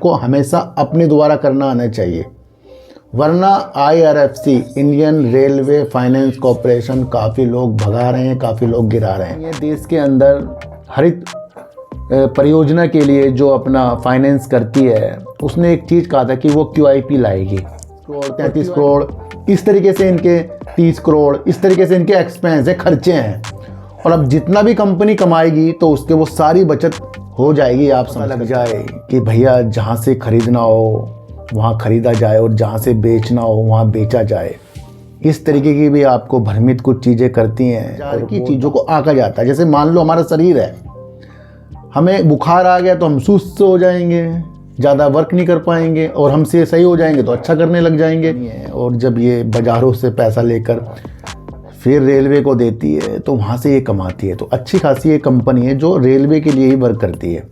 आपको हमेशा अपने द्वारा करना आना चाहिए, वरना IRFC Indian railway finance corporation काफ़ी लोग भगा रहे हैं, काफ़ी लोग गिरा रहे हैं। ये देश के अंदर हरित परियोजना के लिए जो अपना फाइनेंस करती है, उसने एक चीज़ कहा था कि वो QIP लाएगी। 33 करोड़ इस तरीके से इनके 30 करोड़ इस तरीके से इनके एक्सपेंस है, खर्चे हैं। और अब जितना भी कंपनी कमाएगी तो उसके वो सारी बचत हो जाएगी। आप समझ लग जाए कि भैया जहाँ से खरीदना हो वहाँ खरीदा जाए और जहाँ से बेचना हो वहाँ बेचा जाए। इस तरीके की भी आपको भ्रमित कुछ चीज़ें करती हैं और की चीज़ों को आका जाता है। जैसे मान लो हमारा शरीर है, हमें बुखार आ गया तो हम सुस्त हो जाएंगे, ज़्यादा वर्क नहीं कर पाएंगे, और हमसे सही हो जाएंगे तो अच्छा करने लग जाएंगे। और जब ये बाज़ारों से पैसा लेकर फिर रेलवे को देती है तो वहाँ से ये कमाती है। तो अच्छी खासी ये कंपनी है जो रेलवे के लिए ही वर्क करती है।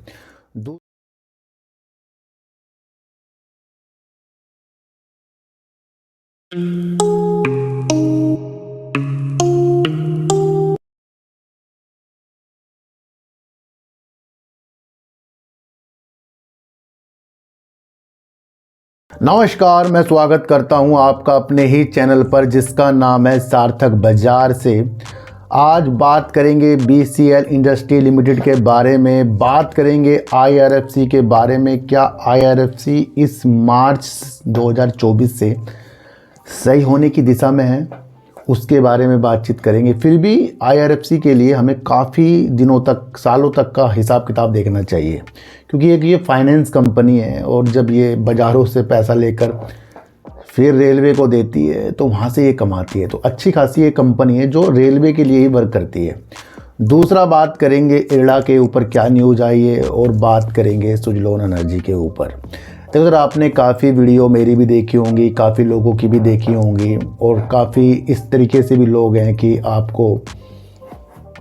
नमस्कार, मैं स्वागत करता हूं आपका अपने ही चैनल पर जिसका नाम है सार्थक बाजार से। आज बात करेंगे BCL इंडस्ट्री लिमिटेड के बारे में, बात करेंगे IRFC के बारे में। क्या IRFC इस मार्च 2024 से सही होने की दिशा में है, उसके बारे में बातचीत करेंगे। फिर भी IRFC के लिए हमें काफ़ी दिनों तक, सालों तक का हिसाब किताब देखना चाहिए, क्योंकि एक ये फाइनेंस कंपनी है और जब ये बाज़ारों से पैसा लेकर फिर रेलवे को देती है तो वहाँ से ये कमाती है। तो अच्छी खासी ये कंपनी है जो रेलवे के लिए ही वर्क करती है। दूसरा बात करेंगे इरडा के ऊपर क्या न्यूज़ आई है, और बात करेंगे सुजलोन एनर्जी के ऊपर। तो अगर आपने काफ़ी वीडियो मेरी भी देखी होंगी, काफ़ी लोगों की भी देखी होंगी, और काफ़ी इस तरीके से भी लोग हैं कि आपको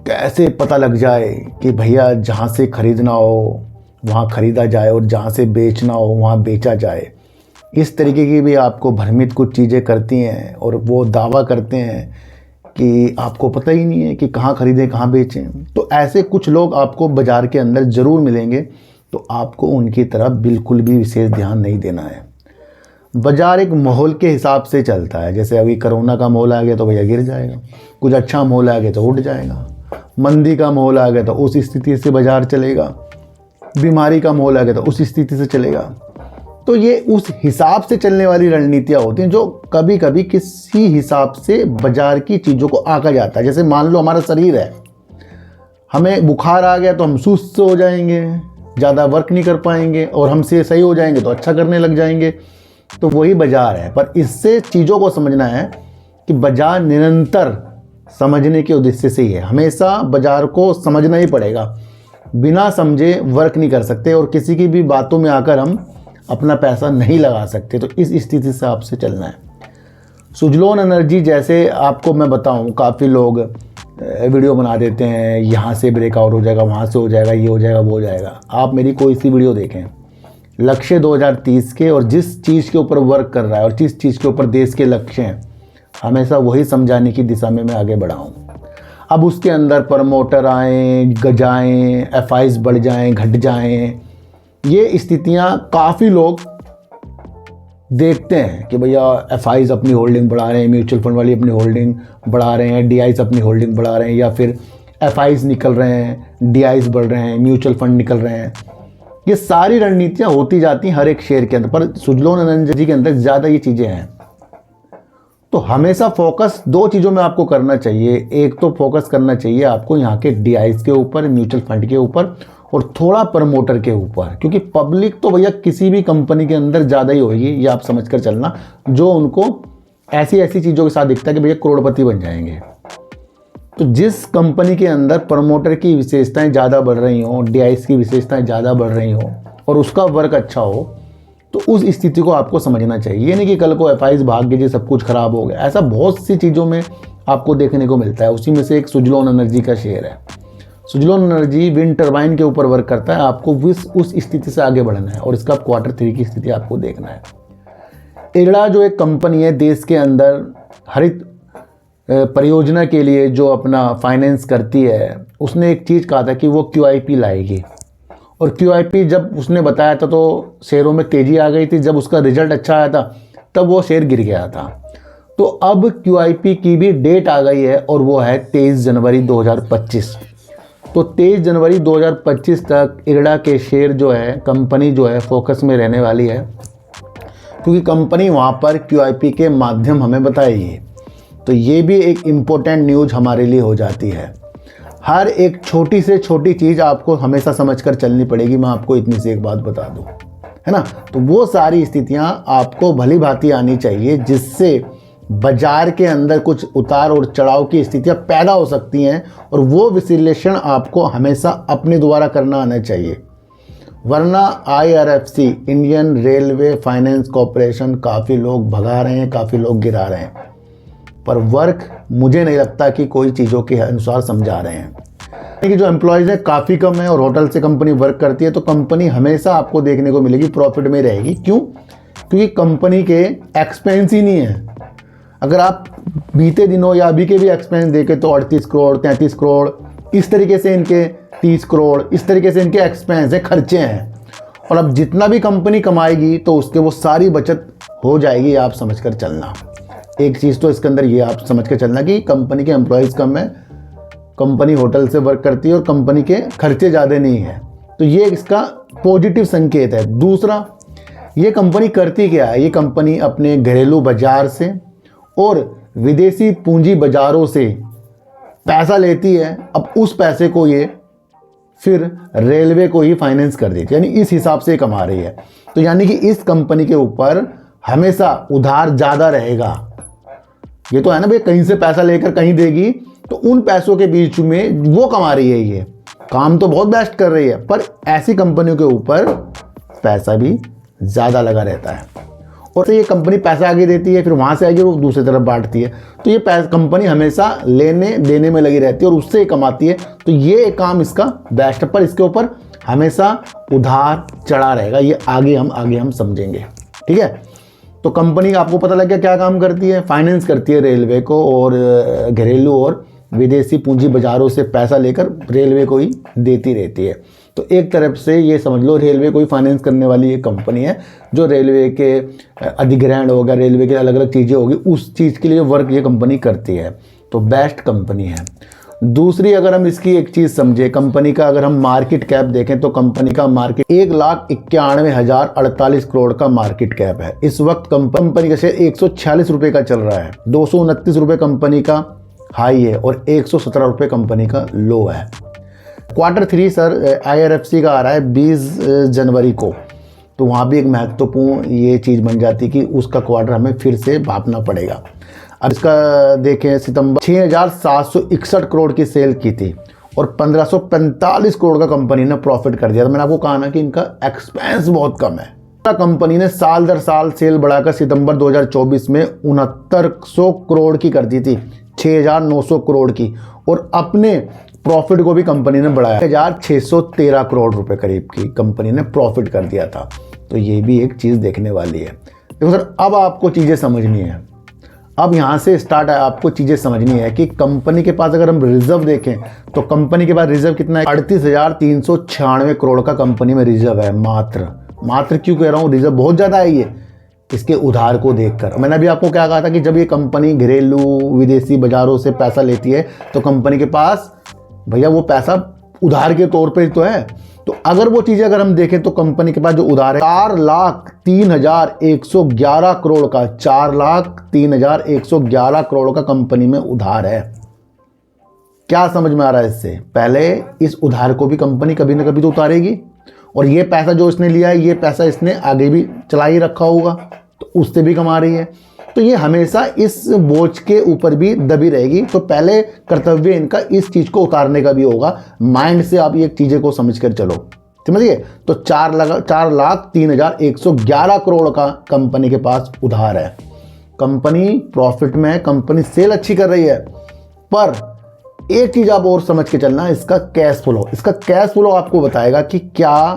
कैसे पता लग जाए कि भैया जहाँ से ख़रीदना हो वहाँ ख़रीदा जाए और जहाँ से बेचना हो वहाँ बेचा जाए। इस तरीके की भी आपको भ्रमित कुछ चीज़ें करती हैं और वो दावा करते हैं कि आपको पता ही नहीं है कि कहाँ ख़रीदें कहाँ बेचें। तो ऐसे कुछ लोग आपको बाज़ार के अंदर ज़रूर मिलेंगे, तो आपको उनकी तरफ बिल्कुल भी विशेष ध्यान नहीं देना है। बाज़ार एक माहौल के हिसाब से चलता है। जैसे अभी कोरोना का माहौल आ गया तो भैया गिर जाएगा, कुछ अच्छा माहौल आ गया तो उठ जाएगा, मंदी का माहौल आ गया तो उस स्थिति से बाज़ार चलेगा, बीमारी का माहौल आ गया तो उस स्थिति से चलेगा। तो ये उस हिसाब से चलने वाली रणनीतियाँ होती हैं जो कभी कभी किसी हिसाब से बाज़ार की चीज़ों को आका जाता है। जैसे मान लो हमारा शरीर है, हमें बुखार आ गया तो हम सुस्त हो जाएंगे, ज़्यादा वर्क नहीं कर पाएंगे, और हमसे सही हो जाएंगे तो अच्छा करने लग जाएंगे। तो वही बाज़ार है। पर इससे चीज़ों को समझना है कि बाज़ार निरंतर समझने के उद्देश्य से ही है। हमेशा बाज़ार को समझना ही पड़ेगा, बिना समझे वर्क नहीं कर सकते, और किसी की भी बातों में आकर हम अपना पैसा नहीं लगा सकते। तो इस स्थिति से आपसे चलना है। सुजलोन एनर्जी जैसे आपको मैं बताऊं, काफ़ी लोग वीडियो बना देते हैं, यहाँ से ब्रेकआउट हो जाएगा, वहाँ से हो जाएगा, ये हो जाएगा, वो हो जाएगा। आप मेरी कोई सी वीडियो देखें, लक्ष्य 2030 के, और जिस चीज़ के ऊपर वर्क कर रहा है और जिस चीज़ के ऊपर देश के लक्ष्य हैं, हमेशा वही समझाने की दिशा में मैं आगे बढ़ा हूँ। अब उसके अंदर प्रमोटर आएँ, गजाएँ, FIs बढ़ जाएँ, घट जाएँ, ये स्थितियाँ काफ़ी लोग देखते हैं कि भैया FIs अपनी होल्डिंग बढ़ा रहे हैं, म्यूचुअल फंड वाली अपनी होल्डिंग बढ़ा रहे हैं, DIs अपनी होल्डिंग बढ़ा रहे हैं, या फिर FIs निकल रहे हैं, DIs बढ़ रहे हैं, म्यूचुअल फंड निकल रहे हैं। ये सारी रणनीतियाँ होती जाती हैं हर एक शेयर के अंदर, पर सुजलोन एनर्जी के अंदर ज़्यादा ये चीज़ें हैं। तो हमेशा फोकस दो चीज़ों में आपको करना चाहिए। एक तो फोकस करना चाहिए आपको यहाँ के DIs के ऊपर, म्यूचुअल फंड के ऊपर, और थोड़ा प्रमोटर के ऊपर, क्योंकि पब्लिक तो भैया किसी भी कंपनी के अंदर ज़्यादा ही होगी, ये आप समझ कर चलना, जो उनको ऐसी ऐसी चीज़ों के साथ दिखता है कि भैया करोड़पति बन जाएंगे। तो जिस कंपनी के अंदर प्रमोटर की विशेषताएं ज़्यादा बढ़ रही हों, DIs की विशेषताएं ज़्यादा बढ़ रही हों, और उसका वर्क अच्छा हो, तो उस स्थिति को आपको समझना चाहिए। ये नहीं कि कल को FIs भाग गए जी, सब कुछ खराब हो गया। ऐसा बहुत सी चीज़ों में आपको देखने को मिलता है। उसी में से एक सुजलोन एनर्जी का शेयर है। सुजलोन एनर्जी विंड टर्बाइन के ऊपर वर्क करता है। आपको उस स्थिति से आगे बढ़ना है, और इसका Q3 की स्थिति आपको देखना है। इरडा जो एक कंपनी है देश के अंदर हरित परियोजना के लिए जो अपना फाइनेंस करती है, उसने एक चीज़ कहा था कि वो QIP लाएगी। और QIP जब उसने बताया था तो शेयरों में तेज़ी आ गई थी, जब उसका रिजल्ट अच्छा आया था तब वो शेयर गिर गया था। तो अब QIP की भी डेट आ गई है और वो है 23 जनवरी 2025। तो 23 जनवरी 2025 तक इरडा के शेयर जो है, कंपनी जो है फोकस में रहने वाली है, क्योंकि कंपनी वहाँ पर QIP के माध्यम हमें बताएगी। तो ये भी एक इम्पोर्टेंट न्यूज़ हमारे लिए हो जाती है। हर एक छोटी से छोटी चीज़ आपको हमेशा समझकर चलनी पड़ेगी। मैं आपको इतनी सी एक बात बता दूं, है ना। तो वो सारी स्थितियां आपको भली भांति आनी चाहिए, जिससे बाजार के अंदर कुछ उतार और चढ़ाव की स्थितियां पैदा हो सकती हैं, और वो विश्लेषण आपको हमेशा अपने द्वारा करना आना चाहिए। वरना IRFC, Indian railway finance corporation, काफ़ी लोग भगा रहे हैं, काफ़ी लोग गिरा रहे हैं, पर वर्क मुझे नहीं लगता कि कोई चीज़ों के अनुसार समझा रहे हैं। कि जो एम्प्लॉयज़ हैं काफ़ी कम है और होटल से कंपनी वर्क करती है, तो कंपनी हमेशा आपको देखने को मिलेगी प्रॉफिट में रहेगी। क्यों? क्योंकि कंपनी के एक्सपेंस ही नहीं है। अगर आप बीते दिनों या अभी के भी एक्सपेंस देखें तो 38 करोड़ 33 करोड़ इस तरीके से इनके 30 करोड़ इस तरीके से इनके एक्सपेंस हैं, खर्चे हैं। और अब जितना भी कंपनी कमाएगी तो उसके वो सारी बचत हो जाएगी, आप समझ कर चलना। एक चीज़ तो इसके अंदर ये आप समझ के चलना कि कंपनी के एम्प्लॉयज़ कम है, कंपनी होटल से वर्क करती है और कंपनी के खर्चे ज़्यादा नहीं है। तो ये इसका पॉजिटिव संकेत है। दूसरा, ये कंपनी करती क्या है? ये कंपनी अपने घरेलू बाजार से और विदेशी पूंजी बाजारों से पैसा लेती है। अब उस पैसे को ये फिर रेलवे को ही फाइनेंस कर देती है, यानी इस हिसाब से कमा रही है। तो यानी कि इस कंपनी के ऊपर हमेशा उधार ज़्यादा रहेगा। ये तो है ना भाई, कहीं से पैसा लेकर कहीं देगी, तो उन पैसों के बीच में वो कमा रही है। ये काम तो बहुत बेस्ट कर रही है, पर ऐसी कंपनियों के ऊपर पैसा भी ज़्यादा लगा रहता है। और तो ये कंपनी पैसा आगे देती है, फिर वहाँ से आगे वो दूसरी तरफ बांटती है। तो ये कंपनी हमेशा लेने देने में लगी रहती है और उससे कमाती है। तो ये काम इसका बेस्ट है, पर इसके ऊपर हमेशा उधार चढ़ा रहेगा। ये आगे हम समझेंगे, ठीक है। तो कंपनी आपको पता लग गया क्या काम करती है? फाइनेंस करती है रेलवे को, और घरेलू और विदेशी पूंजी बाजारों से पैसा लेकर रेलवे को ही देती रहती है। तो एक तरफ से ये समझ लो रेलवे को ही फाइनेंस करने वाली ये कंपनी है, जो रेलवे के अधिग्रहण होगा, रेलवे के अलग अलग चीज़ें होगी, उस चीज़ के लिए वर्क ये कंपनी करती है। तो बेस्ट कंपनी है। दूसरी, अगर हम इसकी एक चीज़ समझे, कंपनी का अगर हम मार्केट कैप देखें तो कंपनी का मार्केट 1,91,048 करोड़ का मार्केट कैप है। इस वक्त कंपनी का शेयर 146 रुपये का चल रहा है। 229 रुपये कंपनी का हाई है और 117 रुपये कंपनी का लो है। Q3 सर IRFC का आ रहा है 20 जनवरी को, तो वहाँ भी एक महत्वपूर्ण ये चीज़ बन जाती कि उसका क्वार्टर हमें फिर से भापना पड़ेगा। अब इसका देखें, सितंबर 6,761 करोड़ की सेल की थी और 1,545 करोड़ का कंपनी ने प्रॉफिट कर दिया था। मैंने आपको कहा ना कि इनका एक्सपेंस बहुत कम है। कंपनी ने साल दर साल सेल बढ़ाकर सितंबर 2024 में 6900 करोड़ की कर दी थी, 6,900 करोड़ की, और अपने प्रॉफिट को भी कंपनी ने बढ़ाया, 1,613 करोड़ रुपए करीब की कंपनी ने प्रॉफिट कर दिया था। तो ये भी एक चीज़ देखने वाली है। देखो सर, अब आपको चीज़ें समझनी है। अब यहाँ से स्टार्ट है, आपको चीज़ें समझनी है कि कंपनी के पास अगर हम रिजर्व देखें तो कंपनी के पास रिजर्व कितना है? 38,396 करोड़ का कंपनी में रिजर्व है। मात्र क्यों कह रहा हूँ? रिजर्व बहुत ज़्यादा है ये इसके उधार को देखकर। मैंने अभी आपको क्या कहा था कि जब ये कंपनी घरेलू विदेशी बाजारों से पैसा लेती है तो कंपनी के पास भैया वो पैसा उधार के तौर पे तो है। तो अगर वो चीज़ें अगर हम देखें तो कंपनी के पास जो उधार है 4,03,111 करोड़ का, 4,03,111 करोड़ का कंपनी में उधार है। क्या समझ में आ रहा है इससे? पहले इस उधार को भी कंपनी कभी ना कभी तो उतारेगी, और ये पैसा जो इसने लिया है ये पैसा इसने आगे भी चला ही रखा होगा, तो उससे भी कमा रही है। तो ये हमेशा इस बोझ के ऊपर भी दबी रहेगी। तो पहले कर्तव्य इनका इस चीज़ को उतारने का भी होगा। माइंड से आप ये चीज़ें को समझ कर चलो, समझिए। तो 4,03,111 करोड़ का कंपनी के पास उधार है। कंपनी प्रॉफिट में है, कंपनी सेल अच्छी कर रही है, पर एक चीज़ आप और समझ के चलना, इसका कैश फ्लो आपको बताएगा कि क्या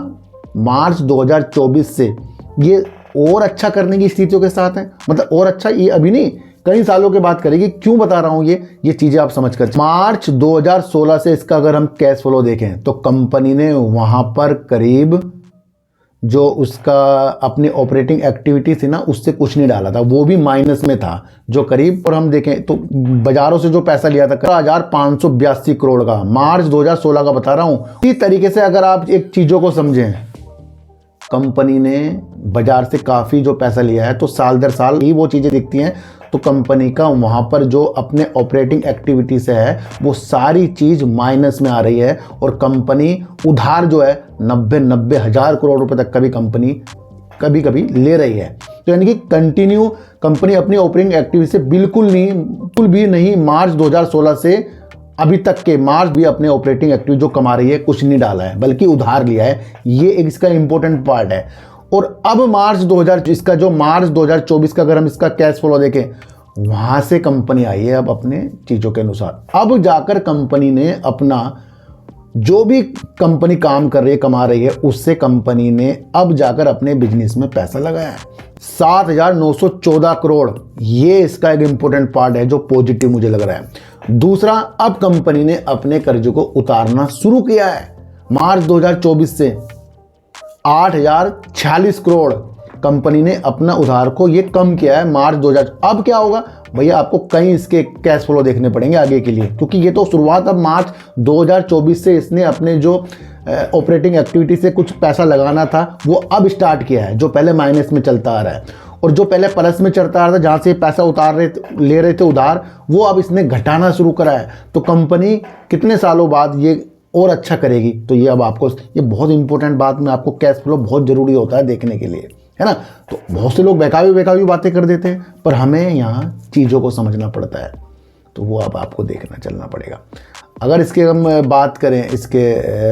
मार्च 2024 से ये और अच्छा करने की स्थितियों के साथ है। मतलब और अच्छा, ये अभी नहीं कई सालों के बाद करेगी। क्यों बता रहा हूं ये चीजें आप समझ कर। मार्च 2016 से इसका अगर हम कैश फ्लो देखें तो कंपनी ने वहां पर करीब जो उसका अपनी ऑपरेटिंग एक्टिविटी थी ना उससे कुछ नहीं डाला था, वो भी माइनस में था जो करीब। और हम देखें तो बाजारों से जो पैसा लिया था 1582 करोड़ का, मार्च 2016 का बता रहा हूं। इसी तरीके से अगर आप एक चीजों को समझें, कंपनी ने बाजार से काफी जो पैसा लिया है तो साल दर साल ही वो चीजें दिखती हैं। तो कंपनी का वहां पर जो अपने ऑपरेटिंग एक्टिविटी से है वो सारी चीज माइनस में आ रही है और कंपनी उधार जो है 90 हजार करोड़ रुपए तक का भी कंपनी कभी कभी ले रही है। तो यानी कि कंटिन्यू कंपनी अपनी ऑपरेटिंग एक्टिविटी से बिल्कुल भी नहीं मार्च 2016 से अभी तक के मार्च भी अपने ऑपरेटिंग एक्टिविटी जो कमा रही है कुछ नहीं डाला है बल्कि उधार लिया है। ये एक इसका इंपॉर्टेंट पार्ट है। और अब मार्च 2024 का अगर हम इसका कैश फ्लो देखें, वहां से कंपनी आई है अब अपने चीजों के अनुसार। अब जाकर कंपनी ने अपना जो भी कंपनी काम कर रही है कमा रही है उससे कंपनी ने अब जाकर अपने बिजनेस में पैसा लगाया है 7,914 करोड़। ये इसका एक इंपॉर्टेंट पार्ट है जो पॉजिटिव मुझे लग रहा है। दूसरा, अब कंपनी ने अपने कर्ज को उतारना शुरू किया है। मार्च 2024 से 8,046 करोड़ कंपनी ने अपना उधार को ये कम किया है मार्च 2000। अब क्या होगा भैया, आपको कई इसके कैश फ्लो देखने पड़ेंगे आगे के लिए, क्योंकि ये तो शुरुआत अब मार्च 2024 से इसने अपने जो ऑपरेटिंग एक्टिविटी से कुछ पैसा लगाना था वो अब स्टार्ट किया है, जो पहले माइनस में चलता आ रहा है। और जो पहले प्लस में चलता आ रहा था, जहाँ से पैसा ले रहे थे उधार, वो अब इसने घटाना शुरू करा है। तो कंपनी कितने सालों बाद ये और अच्छा करेगी। तो ये अब आपको ये बहुत इंपॉर्टेंट बात में आपको कैश फ्लो बहुत ज़रूरी होता है देखने के लिए, है ना। तो बहुत से लोग बेकावी बातें कर देते हैं, पर हमें यहाँ चीज़ों को समझना पड़ता है। तो वो अब आपको देखना चलना पड़ेगा। अगर इसके हम बात करें इसके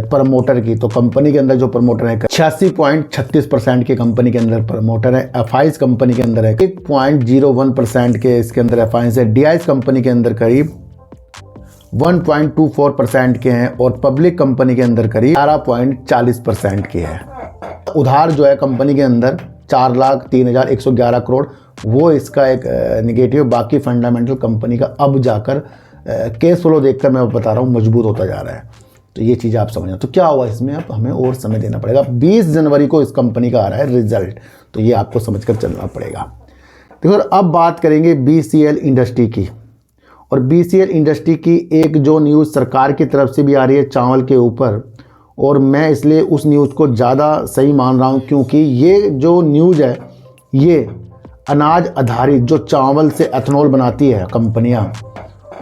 प्रमोटर की, तो कंपनी के अंदर जो प्रमोटर है 86.36% के कंपनी के अंदर प्रमोटर है। एफआईज कंपनी के अंदर है 1.01% के इसके अंदर एफआईज है। डीआईज कंपनी के अंदर करीब 1.24% के हैं और पब्लिक कंपनी के अंदर करीब 11.40% के है। उधार जो है कंपनी के अंदर 4,03,111 करोड़, वो इसका एक निगेटिव। बाकी फंडामेंटल कंपनी का अब जाकर केस फ्लो देखकर मैं बता रहा हूँ मजबूत होता जा रहा है। तो ये चीज़ आप समझना। तो क्या हुआ इसमें, अब हमें और समय देना पड़ेगा। 20 जनवरी को इस कंपनी का आ रहा है रिजल्ट, तो ये आपको समझकर चलना पड़ेगा। देखो अब बात करेंगे BCL इंडस्ट्री की। और BCL इंडस्ट्री की एक जो न्यूज़ सरकार की तरफ से भी आ रही है चावल के ऊपर, और मैं इसलिए उस न्यूज़ को ज़्यादा सही मान रहा हूँ क्योंकि ये जो न्यूज़ है ये अनाज आधारित जो चावल से एथेनॉल बनाती है कंपनियाँ,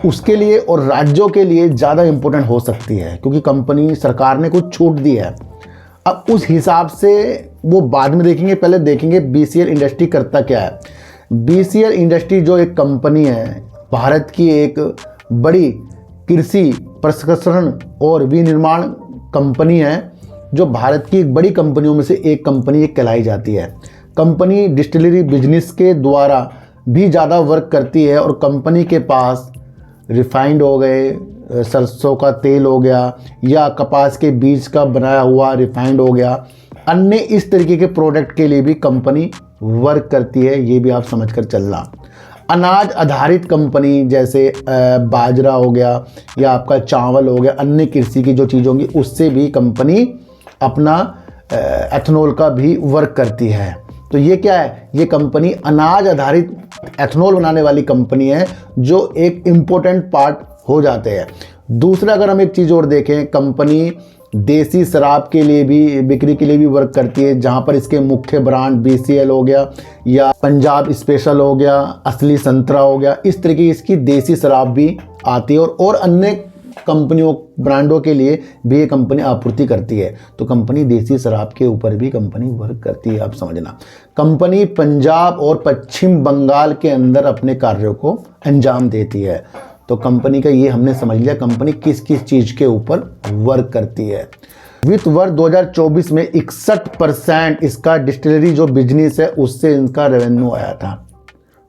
उसके लिए और राज्यों के लिए ज़्यादा इम्पोर्टेंट हो सकती है, क्योंकि कंपनी सरकार ने कुछ छूट दी है। अब उस हिसाब से वो बाद में देखेंगे, पहले देखेंगे BCL इंडस्ट्री करता क्या है। BCL इंडस्ट्री जो एक कंपनी है, भारत की एक बड़ी कृषि प्रसंस्करण और विनिर्माण कंपनी है, जो भारत की एक बड़ी कंपनियों में से एक कंपनी कहलाई जाती है। कंपनी डिस्टिलरी बिजनेस के द्वारा भी ज़्यादा वर्क करती है और कंपनी के पास रिफाइंड हो गए, सरसों का तेल हो गया, या कपास के बीज का बनाया हुआ रिफाइंड हो गया, अन्य इस तरीके के प्रोडक्ट के लिए भी कंपनी वर्क करती है। ये भी आप समझकर चलना। अनाज आधारित कंपनी जैसे बाजरा हो गया या आपका चावल हो गया, अन्य कृषि की जो चीज़ होंगी उससे भी कंपनी अपना एथेनॉल का भी वर्क करती है। तो ये क्या है, ये कंपनी अनाज आधारित एथेनॉल बनाने वाली कंपनी है, जो एक इम्पोर्टेंट पार्ट हो जाते हैं। दूसरा, अगर हम एक चीज़ और देखें, कंपनी देसी शराब के लिए भी, बिक्री के लिए भी वर्क करती है, जहाँ पर इसके मुख्य ब्रांड BCL हो गया या पंजाब स्पेशल हो गया, असली संतरा हो गया, इस तरीके की इसकी देसी शराब भी आती है और अन्य कंपनियों ब्रांडों के लिए भी ये कंपनी आपूर्ति करती है। तो कंपनी देसी शराब के ऊपर भी कंपनी वर्क करती है, आप समझना। कंपनी पंजाब और पश्चिम बंगाल के अंदर अपने कार्यों को अंजाम देती है। तो कंपनी का ये हमने समझ लिया कंपनी किस किस चीज़ के ऊपर वर्क करती है। वित्त वर्ष 2024 में 61% इसका डिस्टिलरी जो बिजनेस है उससे इनका रेवेन्यू आया था।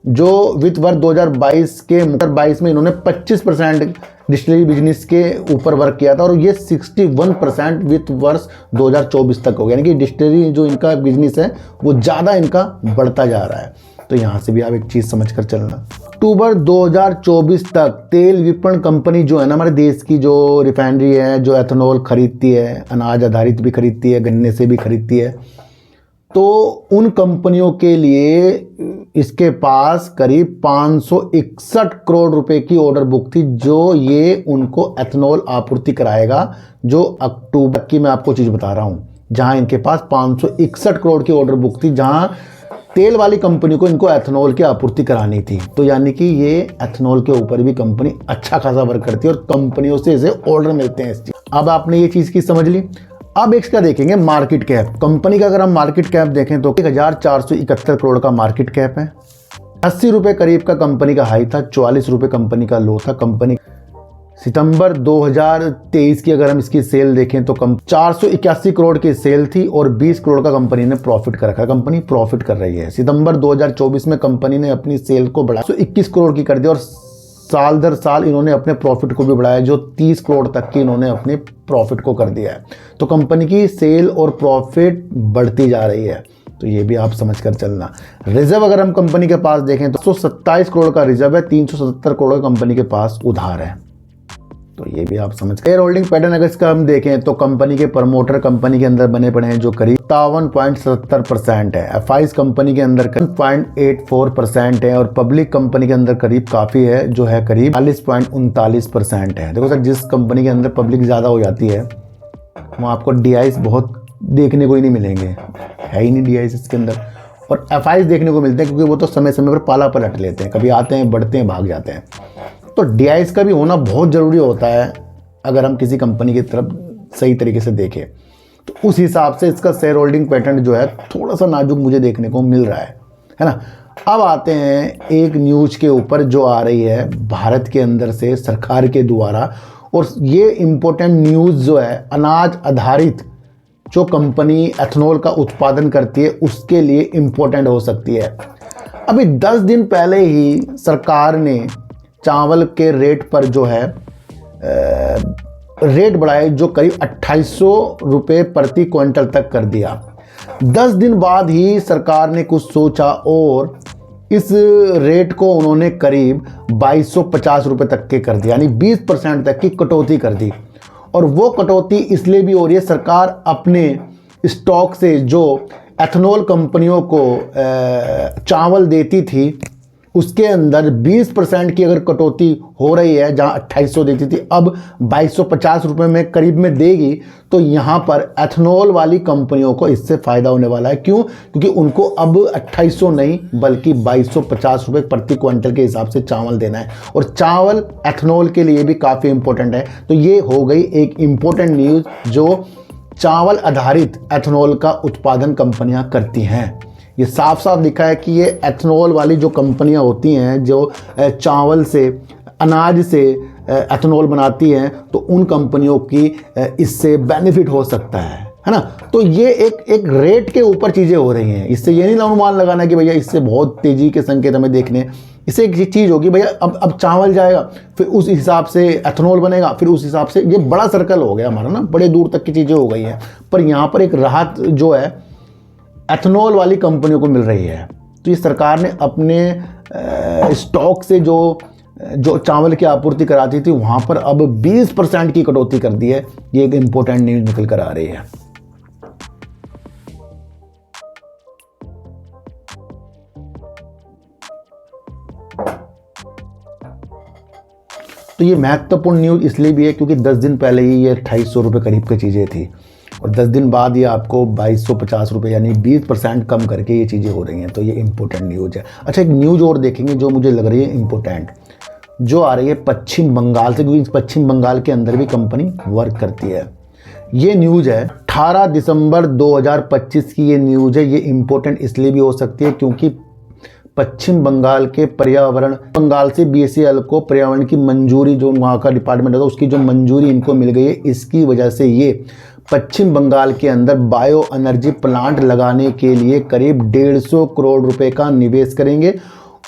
जो वित्त वर्ष 2022 के 2022 में इन्होंने 25% डिस्टिलरी बिजनेस के ऊपर वर्क किया था और ये 61% वित्त वर्ष 2024 तक हो गया, यानी कि डिस्टिलरी जो इनका बिजनेस है वो ज़्यादा इनका बढ़ता जा रहा है। तो यहाँ से भी आप एक चीज़ समझ कर चलना। अक्टूबर 2024 तक तेल विपणन कंपनी जो है ना हमारे देश की, जो रिफाइनरी है, जो एथेनॉल खरीदती है, अनाज आधारित भी खरीदती है, गन्ने से भी खरीदती है, तो उन कंपनियों के लिए इसके पास करीब 561 करोड़ रुपए की ऑर्डर बुक थी, जो ये उनको एथेनॉल आपूर्ति कराएगा। जो अक्टूबर की मैं आपको चीज़ बता रहा हूँ, जहाँ इनके पास 561 करोड़ की ऑर्डर बुक थी, जहाँ तेल वाली कंपनी को इनको एथेनॉल की आपूर्ति करानी थी। तो यानी कि ये एथेनॉल के ऊपर भी कंपनी अच्छा खासा वर्क करती है और कंपनियों से इसे ऑर्डर मिलते हैं इस चीज़। अब आपने ये चीज़ की समझ ली। अब इसका देखेंगे मार्केट कैप। कंपनी का अगर हम मार्केट कैप देखें तो 1471 करोड़ का मार्केट कैप है। 80 रुपये करीब का कंपनी का हाई था, 44 रुपये कंपनी का लो था। कंपनी सितंबर 2023 की अगर हम इसकी सेल देखें तो 481 करोड़ की सेल थी और 20 करोड़ का कंपनी ने प्रॉफिट कर रखा। कंपनी प्रॉफिट कर रही है। सितंबर 2024 में कंपनी ने अपनी सेल को बढ़ा 121 करोड़ की कर दी और साल दर साल इन्होंने अपने प्रॉफिट को भी बढ़ाया, जो 30 करोड़ तक की इन्होंने अपने प्रॉफिट को कर दिया है। तो कंपनी की सेल और प्रॉफिट बढ़ती जा रही है, तो ये भी आप समझ कर चलना। रिजर्व अगर हम कंपनी के पास देखें तो 127 करोड़ का रिजर्व है, 377 करोड़ कंपनी के पास उधार है, तो ये भी आप समझ। शेयर होल्डिंग पैटर्न अगर इसका हम देखें तो कंपनी के प्रमोटर कंपनी के अंदर बने पड़े हैं, जो करीब 57.77% है। एफआईज कंपनी के अंदर 0.84% है और पब्लिक कंपनी के अंदर करीब काफ़ी है, जो है करीब 40.39% है। देखो सर, जिस कंपनी के अंदर पब्लिक ज़्यादा हो जाती है वहाँ आपको डीआईस बहुत देखने को ही नहीं मिलेंगे, है ही नहीं डीआईस इसके अंदर। और एफआईज देखने को मिलते हैं क्योंकि वो तो समय समय पर पाला पलट लेते हैं, कभी आते हैं, बढ़ते हैं, भाग जाते हैं। तो डीआईएस का भी होना बहुत ज़रूरी होता है अगर हम किसी कंपनी की तरफ सही तरीके से देखें। तो उस हिसाब से इसका शेयर होल्डिंग पैटर्न जो है थोड़ा सा नाजुक मुझे देखने को मिल रहा है ना। अब आते हैं एक न्यूज़ के ऊपर जो आ रही है भारत के अंदर से सरकार के द्वारा, और ये इम्पोर्टेंट न्यूज़ जो है अनाज आधारित जो कंपनी एथेनॉल का उत्पादन करती है उसके लिए इम्पोर्टेंट हो सकती है। अभी 10 दिन पहले ही सरकार ने चावल के रेट पर जो है रेट बढ़ाए, जो करीब 2800 रुपये प्रति क्विंटल तक कर दिया। 10 दिन बाद ही सरकार ने कुछ सोचा और इस रेट को उन्होंने करीब 2250 रुपये तक के कर दिया, यानी 20% तक की कटौती कर दी। और वो कटौती इसलिए भी हो रही है, सरकार अपने स्टॉक से जो एथेनॉल कंपनियों को चावल देती थी उसके अंदर 20% की अगर कटौती हो रही है, जहां 2800 देती थी अब 2250 रुपये में करीब में देगी, तो यहाँ पर एथेनॉल वाली कंपनियों को इससे फ़ायदा होने वाला है। क्यों? क्योंकि उनको अब 2800 नहीं बल्कि 2250 रुपये प्रति क्विंटल के हिसाब से चावल देना है, और चावल एथेनॉल के लिए भी काफ़ी इंपॉर्टेंट है। तो ये हो गई एक इम्पोर्टेंट न्यूज़ जो चावल आधारित एथेनॉल का उत्पादन कंपनियाँ करती हैं। ये साफ साफ लिखा है कि ये एथेनॉल वाली जो कंपनियां होती हैं जो चावल से, अनाज से एथेनॉल बनाती हैं, तो उन कंपनियों की इससे बेनिफिट हो सकता है ना। तो ये एक रेट के ऊपर चीज़ें हो रही हैं। इससे ये नहीं अनुमान लगाना कि भैया इससे बहुत तेज़ी के संकेत हमें देखने। इससे एक चीज़ होगी भैया, अब चावल जाएगा, फिर उस हिसाब से एथेनॉल बनेगा, फिर उस हिसाब से ये बड़ा सर्कल हो गया हमारा ना, बड़े दूर तक की चीज़ें हो गई हैं। पर यहाँ पर एक राहत जो है एथेनॉल वाली कंपनियों को मिल रही है। तो ये सरकार ने अपने स्टॉक से जो चावल की आपूर्ति कराती थी वहाँ पर अब 20% की कटौती कर दी है। ये एक इम्पोर्टेंट न्यूज़ निकल कर आ रही है। तो ये महत्वपूर्ण न्यूज़ इसलिए भी है क्योंकि 10 दिन पहले ही ये 2800 रुपये करीब की चीज़ें थी और 10 दिन बाद ये आपको 2250 रुपये यानी 20% कम करके ये चीज़ें हो रही हैं। तो ये इम्पोर्टेंट न्यूज़ है। अच्छा, एक न्यूज़ और देखेंगे जो मुझे लग रही है इम्पोर्टेंट, जो आ रही है पश्चिम बंगाल से, क्योंकि पश्चिम बंगाल के अंदर भी कंपनी वर्क करती है। ये न्यूज़ है 18 दिसंबर 2025 की ये न्यूज़ है। ये इम्पोर्टेंट इसलिए भी हो सकती है क्योंकि पश्चिम बंगाल के पर्यावरण, बंगाल से बीएसईएल को पर्यावरण की मंजूरी, जो वहाँ का डिपार्टमेंट होता है उसकी जो मंजूरी इनको मिल गई है, इसकी वजह से ये पश्चिम बंगाल के अंदर बायो एनर्जी प्लांट लगाने के लिए करीब 150 करोड़ रुपए का निवेश करेंगे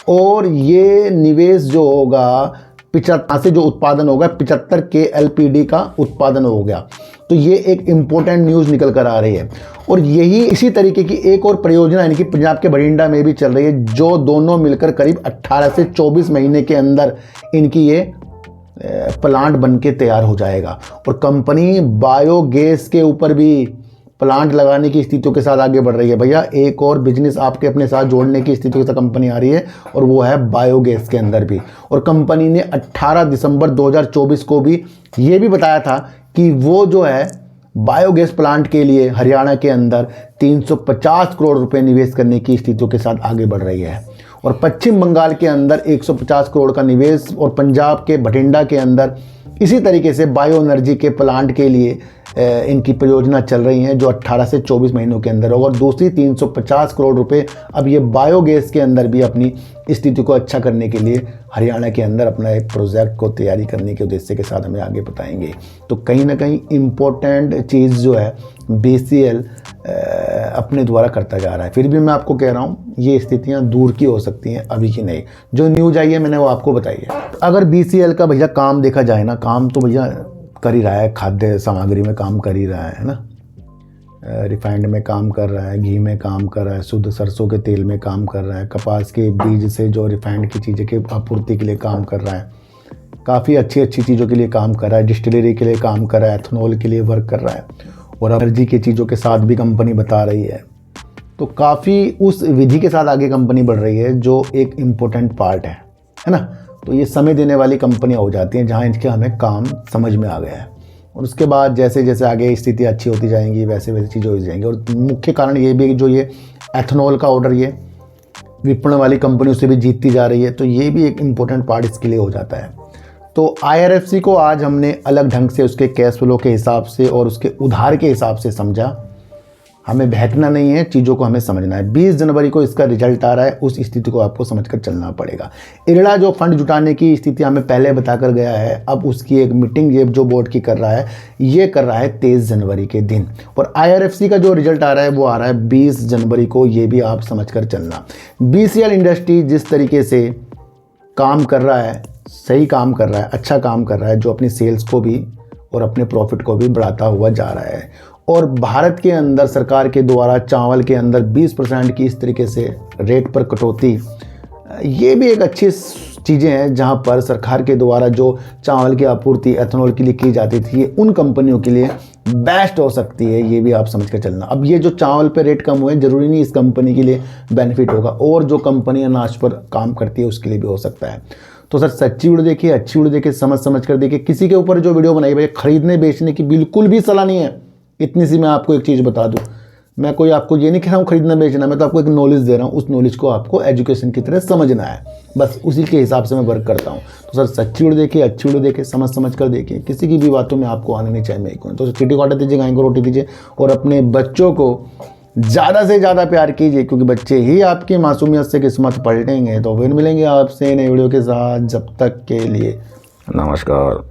और ये निवेश जो होगा 75 से जो उत्पादन होगा 75 KLPD का उत्पादन हो गया। तो ये एक इम्पोर्टेंट न्यूज़ निकल कर आ रही है। और यही इसी तरीके की एक और परियोजना यानी कि पंजाब के बठिंडा में भी चल रही है, जो दोनों मिलकर करीब 18 से 24 महीने के अंदर इनकी ये प्लांट बन के तैयार हो जाएगा। और कंपनी बायोगैस के ऊपर भी प्लांट लगाने की स्थितियों के साथ आगे बढ़ रही है। भैया एक और बिजनेस आपके अपने साथ जोड़ने की स्थितियों के साथ कंपनी आ रही है, और वो है बायोगैस के अंदर भी। और कंपनी ने 18 दिसंबर 2024 को भी ये भी बताया था कि वो जो है बायोगैस प्लांट के लिए हरियाणा के अंदर 350 करोड़ रुपए निवेश करने की स्थितियों के साथ आगे बढ़ रही है। और पश्चिम बंगाल के अंदर 150 करोड़ का निवेश, और पंजाब के बठिंडा के अंदर इसी तरीके से बायो एनर्जी के प्लांट के लिए इनकी परियोजना चल रही हैं, जो 18 से 24 महीनों के अंदर होगा। और दूसरी 350 करोड़ रुपए अब ये बायोगैस के अंदर भी अपनी स्थिति को अच्छा करने के लिए हरियाणा के अंदर अपना एक प्रोजेक्ट को तैयारी करने के उद्देश्य के साथ हमें आगे बताएंगे। तो कहीं ना कहीं इम्पोर्टेंट चीज़ जो है BCL अपने द्वारा करता जा रहा है। फिर भी मैं आपको कह रहा हूँ ये स्थितियाँ दूर की हो सकती हैं, अभी की नहीं। जो न्यूज़ आई है मैंने वो आपको बताई है। अगर BCL का भैया काम देखा जाए ना, काम तो भैया कर ही रहा है, खाद्य सामग्री में काम कर ही रहा है ना, रिफाइंड में काम कर रहा है, घी में काम कर रहा है, शुद्ध सरसों के तेल में काम कर रहा है, कपास के बीज से जो रिफाइंड की चीज़ें की आपूर्ति के लिए काम कर रहा है, काफ़ी अच्छी चीज़ों के लिए काम कर रहा है, डिस्टिलरी के लिए काम कर रहा है, एथनॉल के लिए वर्क कर रहा है, और एनर्जी की चीज़ों के साथ भी कंपनी बता रही है। तो काफ़ी उस विधि के साथ आगे कंपनी बढ़ रही है, जो एक इम्पोर्टेंट पार्ट है ना। तो ये समय देने वाली कंपनियां हो जाती हैं जहां इनके हमें काम समझ में आ गया है। और उसके बाद जैसे जैसे आगे स्थिति अच्छी होती जाएंगी वैसे वैसे चीज़ें हो जाएंगी। और मुख्य कारण ये भी जो ये एथनॉल का ऑर्डर ये विपणन वाली कंपनियों से भी जीतती जा रही है, तो ये भी एक इम्पोर्टेंट पार्ट इसके लिए हो जाता है। तो IRFC को आज हमने अलग ढंग से उसके कैश फ्लो के हिसाब से और उसके उधार के हिसाब से समझा। हमें बहकना नहीं है, चीज़ों को हमें समझना है। 20 जनवरी को इसका रिजल्ट आ रहा है, उस स्थिति को आपको समझकर चलना पड़ेगा। इरड़ा जो फंड जुटाने की स्थिति हमें पहले बताकर गया है, अब उसकी एक मीटिंग ये जो बोर्ड की कर रहा है, ये कर रहा है 23 जनवरी के दिन। और IRFC का जो रिजल्ट आ रहा है वो आ रहा है 20 जनवरी को, ये भी आप समझ कर चलना। BCL इंडस्ट्री जिस तरीके से काम कर रहा है, सही काम कर रहा है, अच्छा काम कर रहा है, जो अपनी सेल्स को भी और अपने प्रॉफिट को भी बढ़ाता हुआ जा रहा है। और भारत के अंदर सरकार के द्वारा चावल के अंदर 20% की इस तरीके से रेट पर कटौती, ये भी एक अच्छी चीज़ें हैं जहां पर सरकार के द्वारा जो चावल की आपूर्ति एथनॉल के लिए की जाती थी, ये उन कंपनियों के लिए बेस्ट हो सकती है, ये भी आप समझ कर चलना। अब ये जो चावल पे रेट कम हुए, ज़रूरी नहीं इस कंपनी के लिए बेनिफिट होगा, और जो कंपनी अनाज पर काम करती है उसके लिए भी हो सकता है। तो सर सच्ची वीडियो देखिए, अच्छी वीडियो देखिए, समझ कर देखिए। किसी के ऊपर जो वीडियो बनाई भाई खरीदने बेचने की बिल्कुल भी सलाह नहीं है। इतनी सी मैं आपको एक चीज़ बता दूं, मैं कोई आपको ये नहीं कह रहा हूँ खरीदना बेचना, मैं तो आपको एक नॉलेज दे रहा हूँ। उस नॉलेज को आपको एजुकेशन की तरह समझना है, बस उसी के हिसाब से मैं वर्क करता हूँ। तो सर सच्ची वीडियो देखिए, अच्छी वीडियो देखिए, समझ कर देखिए। किसी की भी बातों में आपको आने नहीं चाहिए। तो चिट्ठी काटा दीजिए, गाय को रोटी दीजिए, और अपने बच्चों को ज़्यादा से ज़्यादा प्यार कीजिए, क्योंकि बच्चे ही आपकी मासूमियत से किस्मत पलटेंगे। तो फिर मिलेंगे आपसे नई वीडियो के साथ, जब तक के लिए नमस्कार।